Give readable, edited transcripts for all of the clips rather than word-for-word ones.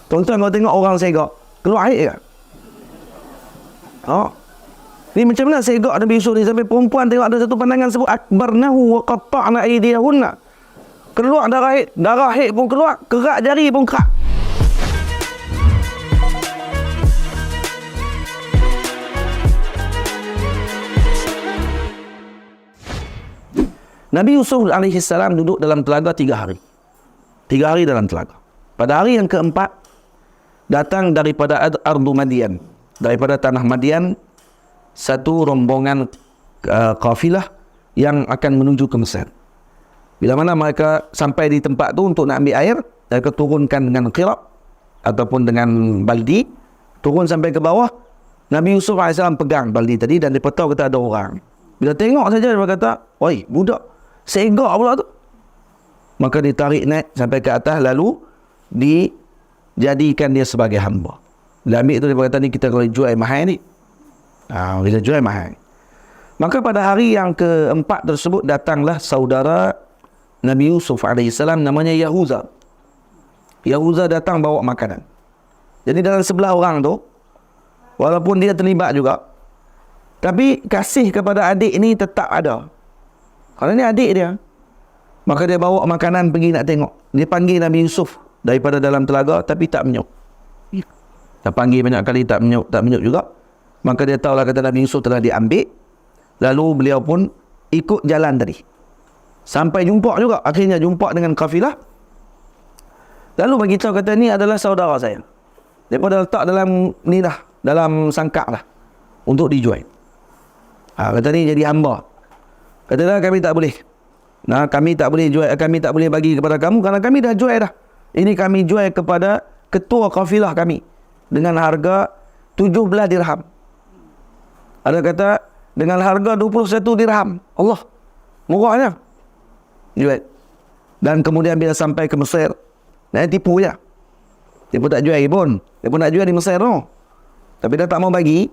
Tuan-tuan kalau tengok orang segak, keluar air kan? Ni macam mana segak Nabi Yusuf ni sampai perempuan tengok ada satu pandangan sebut akbarnahu wa qatta'na aydiyahunna. Keluar darah haid pun keluar, kerak jari pun kerak. Nabi Yusuf AS duduk dalam telaga 3 hari. 3 hari dalam telaga. Pada hari yang keempat, datang daripada Ardu Madian, daripada tanah Madian, satu rombongan kafilah yang akan menuju ke Mesir. Bila mana mereka sampai di tempat tu untuk nak ambil air, mereka turunkan dengan qirab ataupun dengan baldi, turun sampai ke bawah. Nabi Yusuf AS pegang baldi tadi dan dia tahu kata ada orang. Bila tengok saja dia berkata, "Oi, budak segak pula tu." Maka ditarik naik sampai ke atas, lalu dijadikan dia sebagai hamba. Dia ambil tu, dia berkata, ni kita kalau jual mahal ni. Kita jual mahal. Maka pada hari yang keempat tersebut, datanglah saudara Nabi Yusuf AS, namanya Yahuza. Yahuza datang bawa makanan. Jadi dalam sebelah orang tu, walaupun dia terlibat juga, tapi kasih kepada adik ni tetap ada. Kalau ni adik dia, maka dia bawa makanan pergi nak tengok. Dia panggil Nabi Yusuf daripada dalam telaga, tapi tak menyuk. Dia panggil banyak kali tak menyuk juga. Maka dia tahulah kata Nabi Yusuf telah diambil. Lalu beliau pun ikut jalan tadi. Sampai jumpa juga. Akhirnya jumpa dengan kafilah. Lalu beritahu kata ni adalah saudara saya. Dia pada letak dalam ni dah, dalam sangkak lah, untuk dijual. Kata ni jadi hamba. Kata dah, kami tak boleh. Kami tak boleh jual, kami tak boleh bagi kepada kamu kerana kami dah jual dah. Ini kami jual kepada ketua kafilah kami dengan harga 17 dirham. Ada kata dengan harga 21 dirham. Allah, murahnya. Jual. Dan kemudian bila sampai ke Mesir, dia tipu je. Dia pun tak jual pun. Dia pun nak jual di Mesir tu. Tapi dia tak mau bagi.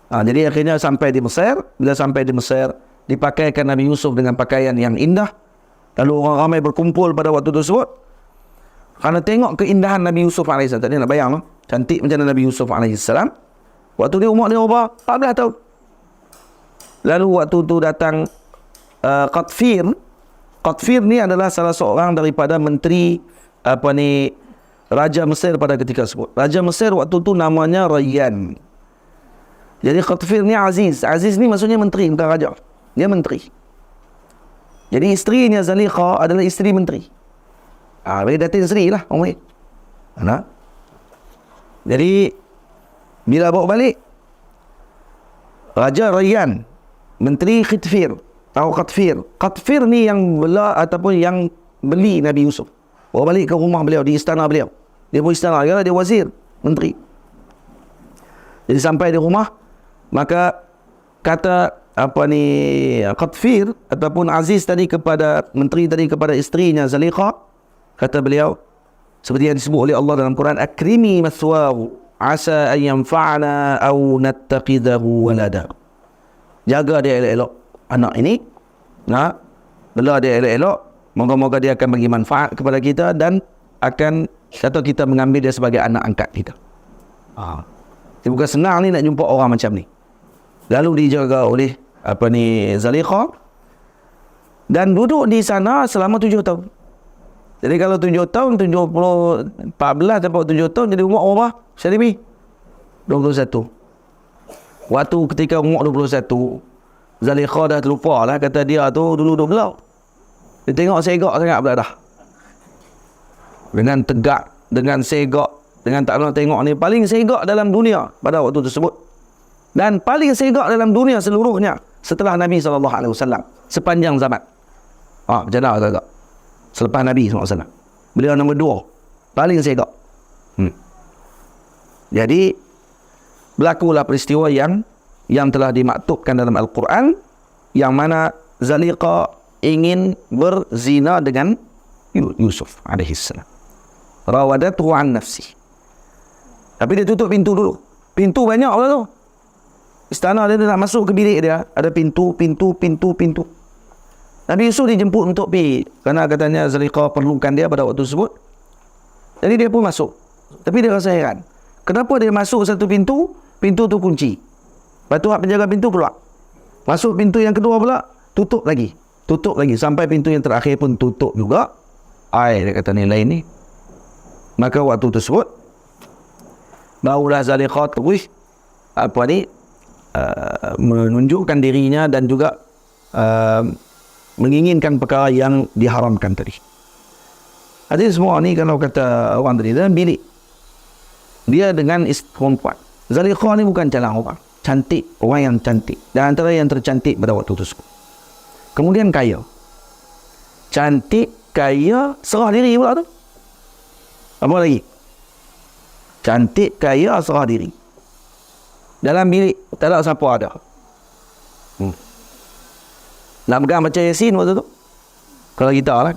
Jadi akhirnya sampai di Mesir. Bila sampai di Mesir, dipakaikan Nabi Yusuf dengan pakaian yang indah. Lalu orang ramai berkumpul pada waktu tersebut. Kerana tengok keindahan Nabi Yusuf AS. Tadi nak bayang, cantik macam Nabi Yusuf AS. Waktu dia umur dia berapa? 14 tahun. Lalu waktu tu datang Qatfir. Qatfir ni adalah salah seorang daripada menteri Raja Mesir pada ketika tersebut. Raja Mesir waktu tu namanya Rayyan. Jadi Qatfir ni Aziz. Aziz ni maksudnya menteri, bukan raja. Dia menteri. Jadi isterinya Zalikha adalah isteri menteri. Bagi datin isteri lah orang baik. Jadi bila bawa balik, Raja Rayyan, menteri Qatfir atau Qatfir. Qatfir ni yang bela ataupun yang beli Nabi Yusuf. Bawa balik ke rumah beliau, di istana beliau. Dia pun istana, dia wazir, menteri. Jadi sampai di rumah, maka kata Qatfir ataupun Aziz tadi kepada menteri tadi kepada isterinya Zalikha, kata beliau seperti yang disebut oleh Allah dalam Quran, akrimi mathwahu asa an yanfa'ana aw nattaqidahu walada. Jaga dia elok-elok anak ini, bela dia elok-elok, moga-moga dia akan bagi manfaat kepada kita dan akan kata kita mengambil dia sebagai anak angkat kita. Jadi bukan senang ni nak jumpa orang macam ni. Lalu dijaga oleh Zalikha dan duduk di sana selama 7 tahun. Jadi kalau 7 tahun, 14 sampai 7 tahun, jadi umur berapa? Syaribi? 21. Waktu ketika umur 21, Zalikha dah terlupa lah, kata dia tu dulu duduk belau. Dia tengok segak sangat pula dah. Dengan tegak, dengan segak, dengan tak nak tengok ni, paling segak dalam dunia pada waktu tersebut. Dan paling segak dalam dunia seluruhnya setelah Nabi SAW sepanjang zaman. Macam mana agak selepas Nabi SAW, beliau nombor 2 paling segak. Jadi berlakulah peristiwa yang telah dimaktubkan dalam Al-Quran, yang mana Zalikha ingin berzina dengan Yusuf AS. Rawadatuhu an nafsi. Tapi dia tutup pintu dulu. Pintu banyak lah tu. Istana dia nak masuk ke bilik dia, ada pintu. Nabi Yusuf dijemput untuk pergi, kerana katanya Zalikha perlukan dia pada waktu tersebut. Jadi dia pun masuk. Tapi dia rasa heran. Kenapa dia masuk satu pintu, pintu tu kunci. Lepas tu penjaga pintu keluar. Masuk pintu yang kedua pula, tutup lagi. Tutup lagi. Sampai pintu yang terakhir pun tutup juga. Dia kata ni lain ni. Maka waktu tersebut, barulah Zalikhah terus menunjukkan dirinya dan juga menginginkan perkara yang diharamkan tadi. Jadi semua ni kalau kata orang tadi dalam bilik, dia dengan perempuan. Zalikhah ni bukan calang orang, cantik, orang yang cantik, dan antara yang tercantik pada waktu tersebut. Kemudian kaya, cantik, kaya, serah diri pula tu. Apa lagi? Cantik, kaya, serah diri. Dalam bilik tak ada siapa ada. Nak pegang baca Yasin waktu tu, kalau kita lah,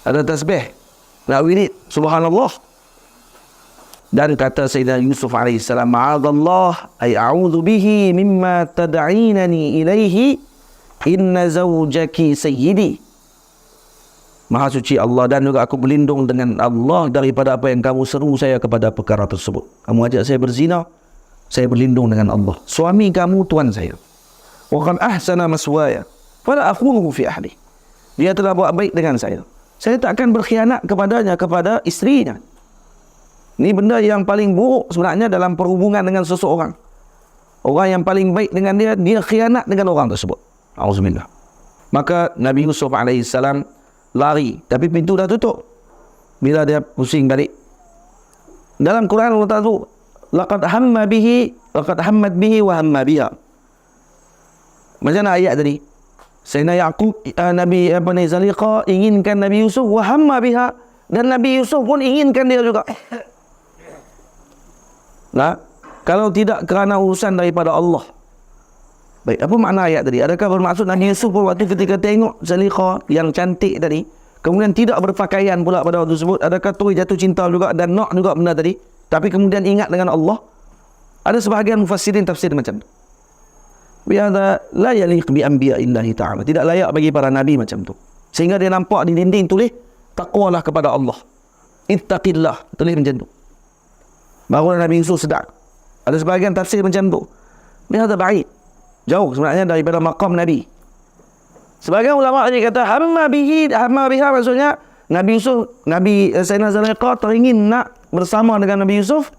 ada tasbih, nak wirid subhanallah. Dan kata Sayyidina Yusuf AS, ma'adallah ay a'udhu bihi mimma tad'inani ilaihi inna zawjaki sayyidi. Maha suci Allah, dan juga aku berlindung dengan Allah daripada apa yang kamu seru saya kepada perkara tersebut. Kamu ajak saya berzina, saya berlindung dengan Allah. Suami kamu tuan saya. Wa qad ahsana maswaya fala akhunuhu fi ahli. Dia telah buat baik dengan saya. Saya tak akan berkhianat kepadanya, kepada isterinya. Ini benda yang paling buruk sebenarnya dalam perhubungan dengan seseorang. Orang yang paling baik dengan dia, dia khianat dengan orang tersebut. Auzubillah. Maka Nabi Yusuf AS lari, tapi pintu dah tutup. Bila dia pusing balik, dalam Quran Allah Ta'ala, laqad hamma bihi, laqad hammat bihi wa hamma biha. Macam mana ayat tadi? Sayyidina Yaqub, Nabi Zalikhah inginkan Nabi Yusuf, wa hamma biha, dan Nabi Yusuf pun inginkan dia juga. Nah, kalau tidak kerana urusan daripada Allah. Baik, apa makna ayat tadi? Adakah bermaksud Nabi Yusuf pun waktu ketika tengok Zalikhah yang cantik tadi, kemudian tidak berpakaian pula pada waktu tersebut, adakah terus jatuh cinta juga dan nak juga benda tadi, tapi kemudian ingat dengan Allah? Ada sebahagian mufassirin tafsir macam tu. Biada la yaliq bi anbiya'illahi ta'ala. Tidak layak bagi para nabi macam tu. Sehingga dia nampak di dinding tulis taqwalah kepada Allah. Ittaqillah, tulis macam tu. Baru Nabi Yusuf sedar. Ada sebahagian tafsir macam tu. Biada ba'id. Jauh sebenarnya daripada maqam nabi. Sebagian ulama ni kata hamma bihi, hamma biha, maksudnya Nabi Yusuf, Sayyidina Zalikhah teringin nak bersama dengan Nabi Yusuf,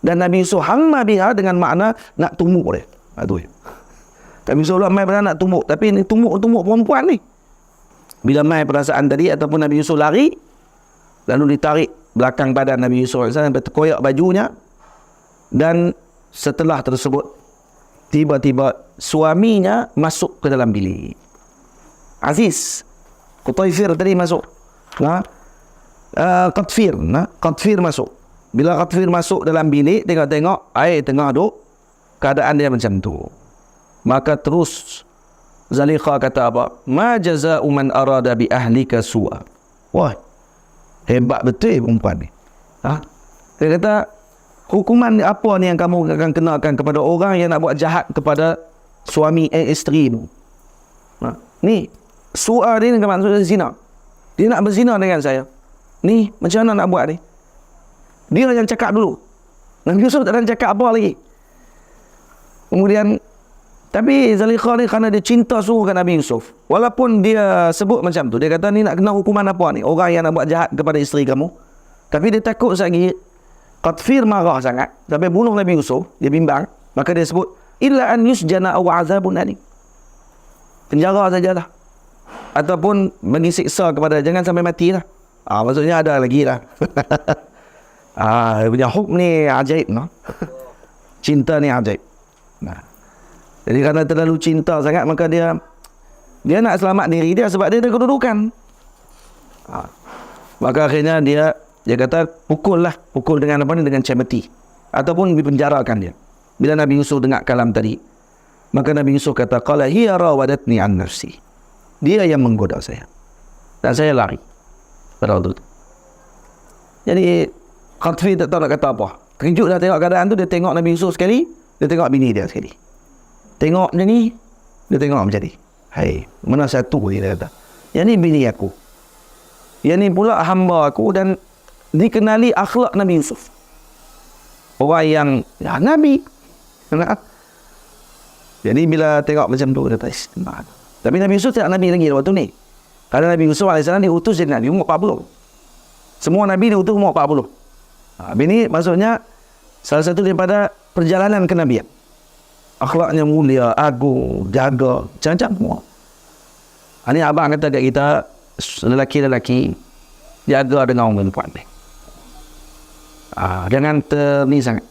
dan Nabi Yusuf hamma biha dengan makna nak tumbuk dia. Itu ya. Nabi Yusuf mai pada nak tumbuk, tapi ni tumbuk perempuan ni. Bila mai perasaan tadi, ataupun Nabi Yusuf lari, lalu ditarik belakang badan Nabi Yusuf sampai terkoyak bajunya, dan setelah tersebut tiba-tiba suaminya masuk ke dalam bilik. Aziz Qutaifir tadi masuk. Qatfir masuk. Bila Qatfir masuk dalam bilik, tengok-tengok air tengah duk, keadaan dia macam tu. Maka terus Zalikhah kata apa? Ma jaza'u man arada bi ahlika su'a. Wah, hebat betul perempuan ni. Dia kata, hukuman apa ni yang kamu akan kenakan kepada orang yang nak buat jahat kepada suami isteri tu? Ni su'a ni dengan maksudnya zina. Dia nak berzina dengan saya. Ni macam mana nak buat ni? Dia yang cakap dulu. Nabi Yusuf tak ada cakap apa lagi. Kemudian, tapi Zalikhah ni kerana dia cinta sungguh dengan Nabi Yusuf, walaupun dia sebut macam tu, dia kata ni nak kena hukuman apa ni, orang yang nak buat jahat kepada isteri kamu, tapi dia takut lagi Qatfir marah sangat sampai bunuh Nabi Yusuf. Dia bimbang, maka dia sebut illa an yusjana aw azabun alim, penjara sajalah, ataupun bagi siksa kepada, jangan sampai matilah. Maksudnya ada lagi lah. Dia punya hukum ni ajaib, no? Cinta ni ajaib. Jadi kerana terlalu cinta sangat, maka dia nak selamat diri dia sebab dia ada kedudukan. Maka akhirnya dia kata pukul dengan apa ni, dengan cemeti, ataupun dipenjarakan dia. Bila Nabi Yusuf dengar kalam tadi, maka Nabi Yusuf kata qala hiya rawadatni an nafsi. Dia yang menggoda saya dan saya lari pada waktu itu. Jadi Qatfir tak tahu nak kata apa. Terkejut dah tengok keadaan tu. Dia tengok Nabi Yusuf sekali, dia tengok bini dia sekali. Tengok macam ni, dia tengok macam ni. Hai, mana satu ni, dia kata. Yang ni bini aku, yang ni pula hamba aku, dan dikenali akhlak Nabi Yusuf. Orang yang Nabi. Jadi bila tengok macam tu, dia tak. Tapi Nabi Yusuf tidak Nabi lagi waktu ni. Kerana Nabi Yusuf AS diutus jadi Nabi umur 40. Semua Nabi diutus umur 40. Ini maksudnya salah satu daripada perjalanan kenabian. Akhlaknya mulia, agung, jaga, macam-macam semua. Ini abang kata kat kita, lelaki-lelaki, jaga dengan orang perempuan ni. Jangan ni sangat.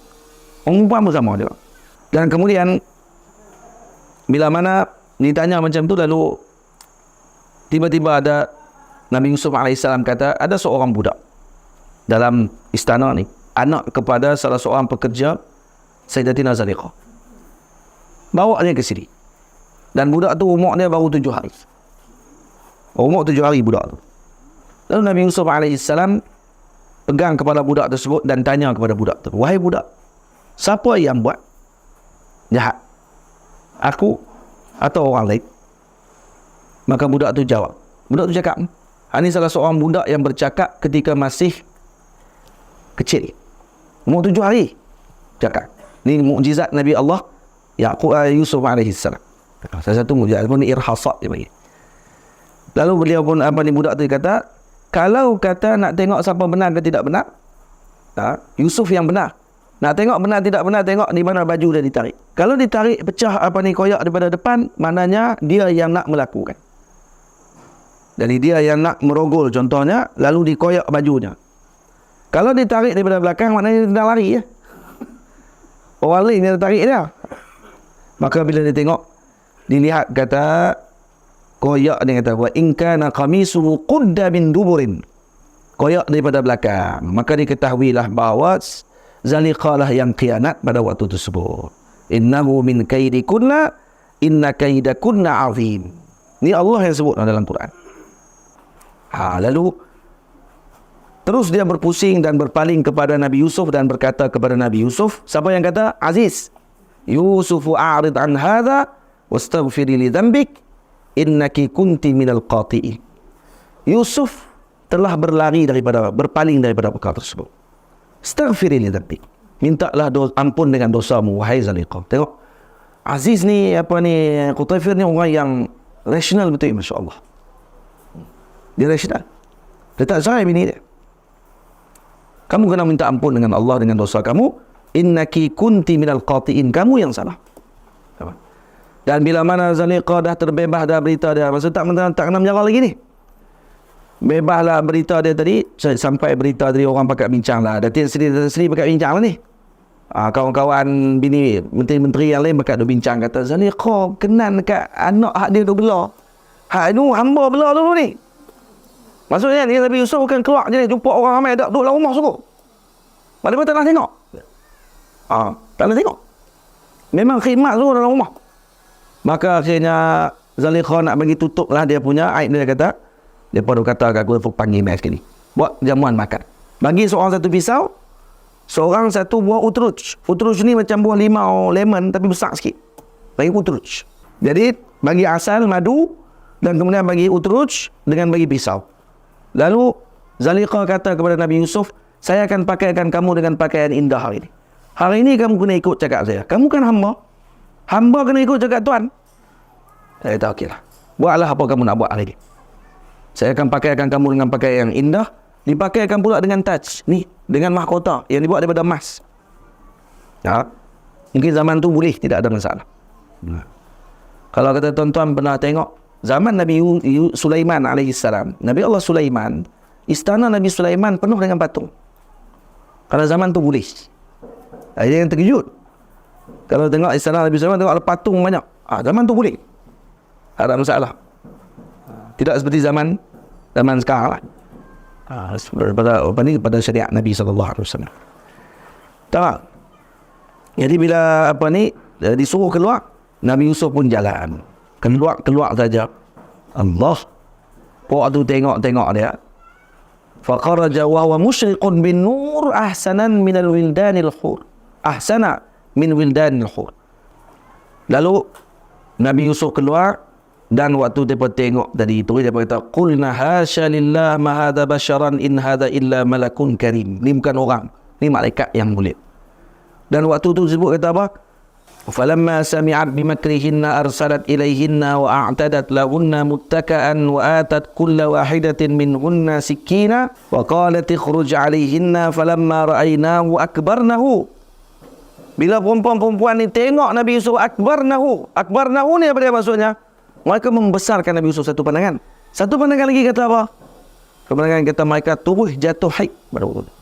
Orang perempuan pun sama dia. Dan kemudian, bila mana ditanya macam tu, lalu tiba-tiba ada Nabi Yusuf AS kata, ada seorang budak dalam istana ni, anak kepada salah seorang pekerja Sayyidatina Zaliqah. Bawa dia ke sini. Dan budak tu umur dia baru 7 hari. Umur 7 hari budak tu. Lalu Nabi Yusuf AS pegang kepala budak tersebut dan tanya kepada budak tu, wahai budak, siapa yang buat jahat? Aku atau orang lain? Maka budak tu jawab. Budak tu cakap, ini salah seorang budak yang bercakap ketika masih kecil. Umur 7 hari. Cakap. Ini mukjizat Nabi Allah Yusuf AS. Salah satu mukjizat pun irhasat dia bagi. Lalu beliau pun budak tu kata, kalau kata nak tengok siapa benar ke tidak benar, Yusuf yang benar. Nak tengok benar tidak benar, tengok di mana baju dia ditarik. Kalau ditarik pecah koyak daripada depan, maknanya dia yang nak melakukan. Jadi dia yang nak merogol contohnya, lalu dikoyak bajunya. Kalau ditarik daripada belakang, maknanya dia nak lari ya. Orang lain dia tarik dia. Maka bila dia tengok, dilihat kata koyak, dia kata wa in kana qamisuhu qudda min duburin, koyak daripada belakang, maka diketahuilah bahawa Zaliqah lah yang khianat pada waktu tersebut. Innahu min kaidikunna inna kaidakunna azim. Ini Allah yang sebut dalam Quran. Lalu terus dia berpusing dan berpaling kepada Nabi Yusuf dan berkata kepada Nabi Yusuf, siapa yang kata? Aziz, Yusufu a'rid an hadha wastaghfiri li dhanbik innaki kunti minal qati'in. Yusuf telah berpaling daripada perkara tersebut. Astaghfiri li dhanbik, mintalah ampun dengan dosamu wahai Zaliqah. Tengok Aziz ni Qutaifir ni orang yang rasional betul, masya-Allah. Dia rasional. Dia tak salah bini dia. Kamu kena minta ampun dengan Allah dengan dosa kamu. Innaki kunti minal qati'in, kamu yang salah. Dan bila mana Zaliqah dah terbebas dah berita dia, maksud tak kena menjaga lagi ni. Bebaslah berita dia tadi, sampai berita tadi orang pakat bincang lah. Datin sendiri pakat bincang lah ni. Kawan-kawan bini, menteri-menteri yang lain pakat bincang, kata Zaliqah kenan dekat anak hak dia tu bela. Hak tu hamba bela dulu ni. Maksudnya ni Nabi Yusuf bukan keluar je ni, jumpa orang ramai duduk dalam rumah suruh. Mana pun tak nak tengok. Tak nak tengok. Memang khidmat tu dalam rumah. Maka akhirnya Zaliqah nak bagi tutup lah dia punya aib dia, kata, dia pun kata kat aku panggil mai sekali. Buat jamuan makan. Bagi seorang satu pisau, seorang satu buah utruj. Utruj ni macam buah limau lemon tapi besar sikit. Bagi utruj. Jadi bagi asal madu dan kemudian bagi utruj dengan bagi pisau. Lalu Zaliqah kata kepada Nabi Yusuf, saya akan pakaikan kamu dengan pakaian indah hari ini. Hari ini kamu kena ikut cakap saya. Kamu kan hamba. Hamba kena ikut cakap Tuan. Saya kata okeylah. Buatlah apa kamu nak buat hari ini. Saya akan pakaikan kamu dengan pakaian yang indah. Dipakaikan pula dengan taj. Ni, dengan mahkota yang dibuat daripada emas. Mungkin zaman tu boleh, tidak ada masalah. Kalau kata tuan-tuan pernah tengok zaman Nabi Sulaiman alaihissalam, Nabi Allah Sulaiman, istana Nabi Sulaiman penuh dengan patung. Kalau zaman tu boleh. Ada yang terkejut. Kalau tengok istana Nabi Sulaiman, tengok ada patung banyak. Zaman tu boleh. Tak ada masalah. Tidak seperti zaman sekarang lah. Pada syariat Nabi SAW. Tak. Jadi bila disuruh keluar, Nabi Yusuf pun jalan. Keluar saja. Allah. Pok tu tengok dia. Faqaraja wa huwa musyriqun bin nur ahsanan minal wildanil hur. Ahsana min wildanil hur. Lalu Nabi Yusuf keluar Dan waktu mereka tengok tadi itu, dia kata, qulna hasya lillah ma hadha basyaran in hadha illa malakun karim. Ni bukan orang, ni malaikat yang mulia. Dan waktu tu disebut kata apa? Falamma sami'at bimakrihinna arsalat ilayhinna wa a'tadat lahunna muttaka'an wa atat kulla wahidatin minhunna sikina wa qalat ikhruj alayhinna falamma ra'aynahu akbarnahu. Bila perempuan-perempuan ni tengok Nabi Yusuf, akbarnahu ni apa dia maksudnya? Mereka membesarkan Nabi Yusuf satu pandangan. Satu pandangan lagi kata apa? Pandangan kata mereka terus jatuh haid pada waktu itu.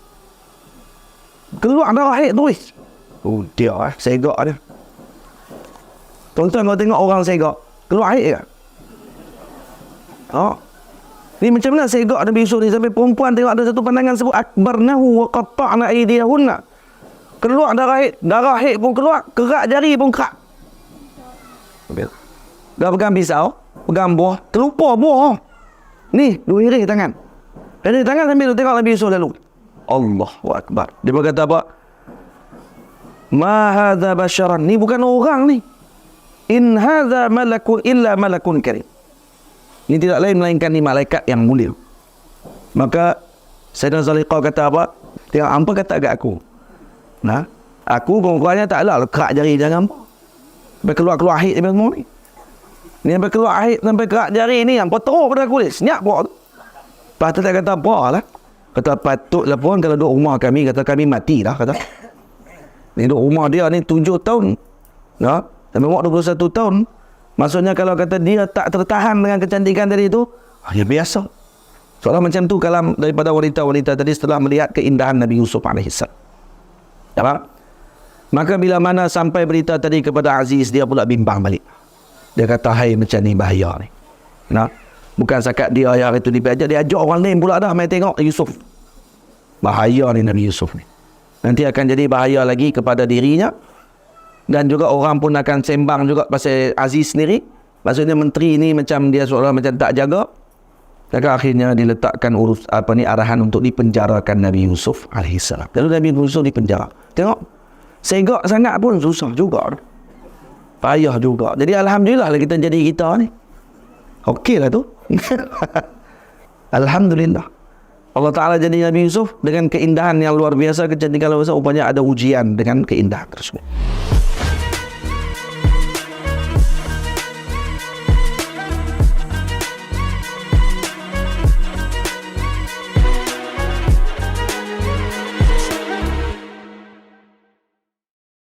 Keluar darah haid terus. Oh dia segak dia. Tuan-tuan, kau tengok orang segak, keluar air ke? Ni macam mana segak Nabi Yusuf ni sampai perempuan tengok ada satu pandangan sebut akbarnahu wa qatta'na aydiyahunna. Keluar darah haid pun keluar, kerak jari pun kerak. Dah pegang pisau, pegang buah, terlupa buah. Ni, dua iris tangan. Dari tangan sambil tengok Nabi Yusuf lalu. Allahu Akbar. Dia berkata apa? Ma hadha basyaran. Ni bukan orang ni. In hadha malakun illa malakun karim. Ini tidak lain melainkan ni malaikat yang mulia. Maka Sayyidina Zaliqah kata apa? Tengok hampa kata agak aku. Nah, aku kurang-kurangnya tak lah kerak jari jangan hampa. Sampai keluar-keluar haid sampai semua ni. Ni sampai keluar haid sampai kerak jari ni hampa teruk pada aku ni. Senyap buat tu. Lepas tu tak kata apa lah. Kata patutlah pun kalau duduk rumah kami, kata kami mati lah kata. Ni duduk rumah dia ni 7 tahun. Nah, sampai umur 21 tahun. Maksudnya kalau kata dia tak tertahan dengan kecantikan tadi itu, ya biasa. Soalnya macam tu kalam daripada wanita-wanita tadi setelah melihat keindahan Nabi Yusuf AS. Apa? Maka bila mana sampai berita tadi kepada Aziz, dia pula bimbang balik. Dia kata, hai macam ni bahaya ni. Nah, bukan sakat dia yang itu diajak, dia ajak orang lain pula dah main tengok Yusuf. Bahaya ni Nabi Yusuf ni. Nanti akan jadi bahaya lagi kepada dirinya. Dan juga orang pun akan sembang juga pasal Aziz sendiri. Maksudnya menteri ni macam dia seolah macam tak jaga. Maka akhirnya diletakkan arahan untuk dipenjarakan Nabi Yusuf AS. Lalu Nabi Yusuf dipenjara. Tengok, segak sangat pun susah juga. Payah juga. Jadi alhamdulillah lah kita jadi kita ni. Okey lah tu. Alhamdulillah. Allah Ta'ala jadi Nabi Yusuf dengan keindahan yang luar biasa, kecantikan luar biasa. Rupanya ada ujian dengan keindahan tersebut.